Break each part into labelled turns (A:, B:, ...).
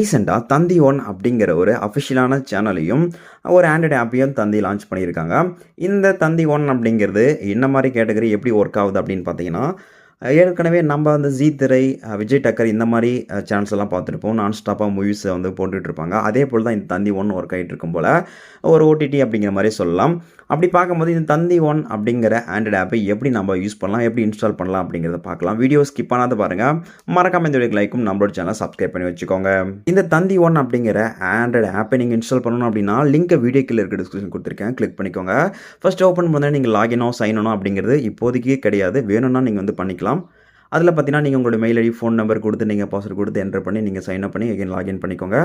A: ரீசெண்டாக தந்தி ஒன் அப்படிங்கிற ஒரு அஃபிஷியலான சேனலையும் ஒரு ஆண்ட்ராய்டு ஆப்பையும் தந்தி லான்ச் பண்ணியிருக்காங்க. இந்த தந்தி ஒன் அப்படிங்கிறது என்ன மாதிரி கேட்டகரி எப்படி ஒர்க் ஆகுது அப்படின்னு பார்த்தீங்கன்னா, ஏற்கனவே நம்ம அந்த ஜீ திரை, விஜய் டக்கர் இந்த மாதிரி சேனல்ஸ் எல்லாம் பார்த்துருப்போம். நான் ஸ்டாப்பாக மூவிஸை வந்து போட்டுட்ருப்பாங்க. அதே போல் தான் இந்த தந்தி ஒன் ஒர்க் ஆகிட்டு இருக்கும் போல் ஒரு ஓடிடி அப்படிங்கிற மாதிரி சொல்லலாம். அப்படி பார்க்கும்போது இந்த தந்தி ஒன் அப்படிங்கிற ஆண்ட்ராய்டு ஆப்பை எப்படி நம்ம யூஸ் பண்ணலாம், எப்படி இன்ஸ்டால் பண்ணலாம் அப்படிங்கிறத பார்க்கலாம். வீடியோ ஸ்கிப் பண்ணாத பாருங்கள். மறக்காம இந்த வீடியோக்கு லைக்கும் நம்மளோட சேனலை சப்ஸ்கிரைப் பண்ணி வச்சுக்கோங்க. இந்த தந்தி ஒன் அப்படிங்கிற ஆண்ட்ராய்டு ஆப்பை நீங்கள் இன்ஸ்டால் பண்ணணும் அப்படின்னா லிங்கை வீடியோ கீழே இருக்க டிஸ்கிரிப்ஷன் கொடுத்துருக்கேன், கிளிக் பண்ணிக்கோங்க. ஃபர்ஸ்ட் ஓப்பன் பண்ணால் நீங்கள் லாகினோ சைனோ அப்படிங்கிறது இப்போதைக்கு கிடையாது. வேணும்னா நீங்கள் வந்து பண்ணிக்கலாம். அதில் பார்த்தீங்கன்னா நீங்கள் உங்களோட மெயில் ஐடி, ஃபோன் நம்பர் கொடுத்து நீங்கள் பாஸ்வேர்ட் கொடுத்து என்டர் பண்ணி நீங்கள் சைன் அப் பண்ணி எகைன் லாகின் பண்ணிக்கோங்க.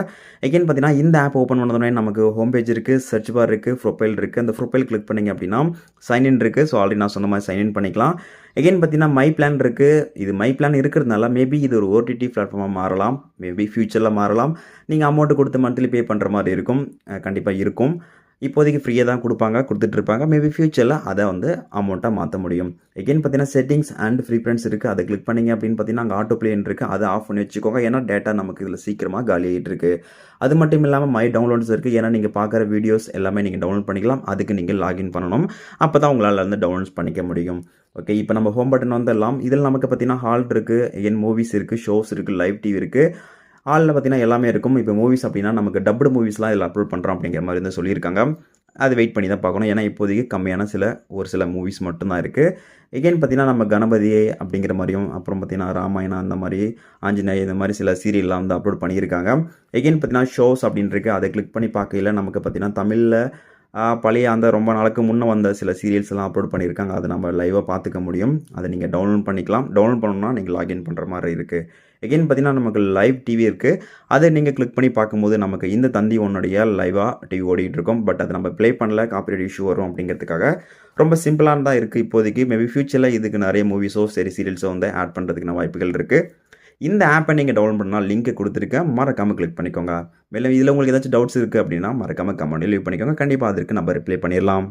A: எகைன் பார்த்தீங்கன்னா இந்த ஆப் ஓப்பன் பண்ணதுமே நமக்கு ஹோம் பேஜ் இருக்குது, சர்ச் பார் இருக்குது, ப்ரொஃபைல் இருக்குது. அந்த ப்ரொஃபைல் கிளிக் பண்ணிங்க அப்படின்னா சைன்இன் இருக்குது. ஸோ ஆல்ரெடி நான் சொன்ன மாதிரி சைன்இன் பண்ணிக்கலாம். எகைன் பார்த்தீங்கன்னா மை பிளான் இருக்குது. இது மை பிளான் இருக்கிறதுனால மேபி இது ஒரு ஓடிடி பிளாட்ஃபார்மாக மாறலாம், மேபி ஃபியூச்சரில் மாறலாம். நீங்கள் அமௌண்ட் கொடுத்து மந்த்லி பே பண்ணுற மாதிரி இருக்கும், கண்டிப்பாக இருக்கும். இப்போதைக்கு ஃப்ரீயாக தான் கொடுத்துட்ருப்பாங்க. மேபி ஃபியூச்சரில் அதை வந்து அமௌண்ட்டாக மாற்ற முடியும். எகைன் பார்த்தீங்கன்னா செட்டிங்ஸ் அண்ட் ப்ரீஃபரன்ஸ் இருக்குது. அதை கிளிக் பண்ணிங்க அப்படின்னு பார்த்தீங்கன்னா அங்கே ஆட்டோ பிளேன்னு இருக்குது. அதை ஆஃப் பண்ணி வச்சுக்கோங்க. ஏன்னா டேட்டா நமக்கு இதில் சீக்கிரமாக காலி ஆகிட்டு இருக்குது. அது மட்டும் இல்லாமல் மை டவுன்லோட்ஸ் இருக்குது. ஏன்னா நீங்கள் பார்க்குற வீடியோஸ் எல்லாமே நீங்கள் டவுன்லோட் பண்ணிக்கலாம். அதுக்கு நீங்கள் லாகின் பண்ணணும். அப்போ தான் உங்களால் வந்து டவுன்லோட்ஸ் பண்ணிக்க முடியும். ஓகே, இப்போ நம்ம ஹோம் பட்டன் வந்துடலாம். இதில் நமக்கு பார்த்தீங்கன்னா ஹால் இருக்குது, எகைன் மூவிஸ் இருக்குது, ஷோஸ் இருக்குது, லைவ் டிவி இருக்குது. ஹாலில் பார்த்தீங்கன்னா எல்லாமே இருக்கும். இப்போ மூவிஸ் அப்படின்னா நமக்கு டப்டு மூவிஸ்லாம் இதில் அப்லோட் பண்ணுறோம் அப்படிங்கிற மாதிரி வந்து சொல்லியிருக்காங்க. அது வெயிட் பண்ணி தான் பார்க்கணும். ஏன்னா இப்போதைக்கு கம்மியான ஒரு சில மூவிஸ் மட்டும்தான் இருக்குது. எகைன் பார்த்தீங்கன்னா நம்ம கணபதியே அப்படிங்கிற மாதிரியும், அப்புறம் பார்த்தீங்கன்னா ராமாயணம் அந்த மாதிரி, ஆஞ்சநேயர் இந்த மாதிரி சில சீரியல்லாம் வந்து அப்லோட் பண்ணியிருக்காங்க. எகைன் பார்த்தீங்கன்னா ஷோஸ் அப்படின்னு இருக்குது. அதை கிளிக் பண்ணி பார்க்கையில் நமக்கு பார்த்தீங்கன்னா தமிழில் பழைய அந்த ரொம்ப நாளுக்கு முன்னே வந்த சில சீரியல்ஸ் எல்லாம் அப்லோட் பண்ணியிருக்காங்க. அதை நம்ம லைவாக பார்த்துக்க முடியும். அதை நீங்கள் டவுன்லோட் பண்ணிக்கலாம். டவுன்லோட் பண்ணணும்னா நீங்கள் லாகின் பண்ணுற மாதிரி இருக்குது. எகைன் பார்த்தீங்கன்னா நமக்கு லைவ் டிவி இருக்குது. அதை நீங்கள் கிளிக் பண்ணி பார்க்கும்போது நமக்கு இந்த தந்தி ஒன்னுடைய லைவாக டிவி ஓடிட்டு இருக்கும். பட் அதை நம்ம ப்ளே பண்ணல, காப்பிரைட் இஷ்யூ வரும் அப்படிங்கிறதுக்காக ரொம்ப சிம்பிளான தான் இருக்குது இப்போதைக்கு. மேபி ஃபியூச்சரில் இதுக்கு நிறைய மூவிஸோ சரி சீரியல்ஸோ வந்து ஆட் பண்ணுறதுக்கான வாய்ப்புகள் இருக்குது. இந்த ஆப்பை நீங்கள் டவுன்லோட் பண்ணால் லிங்க் கொடுத்துருக்கேன், மறக்காமல் கிளிக் பண்ணிக்கோங்க. மேலும் இதில் உங்களுக்கு ஏதாச்சும் டவுட்ஸ் இருக்குது அப்படின்னா மறக்காமல் கமெண்ட்டில் லீவ் பண்ணிக்கோங்க. கண்டிப்பாக அதற்கு நம்ம ரிப்ளை பண்ணிடலாம்.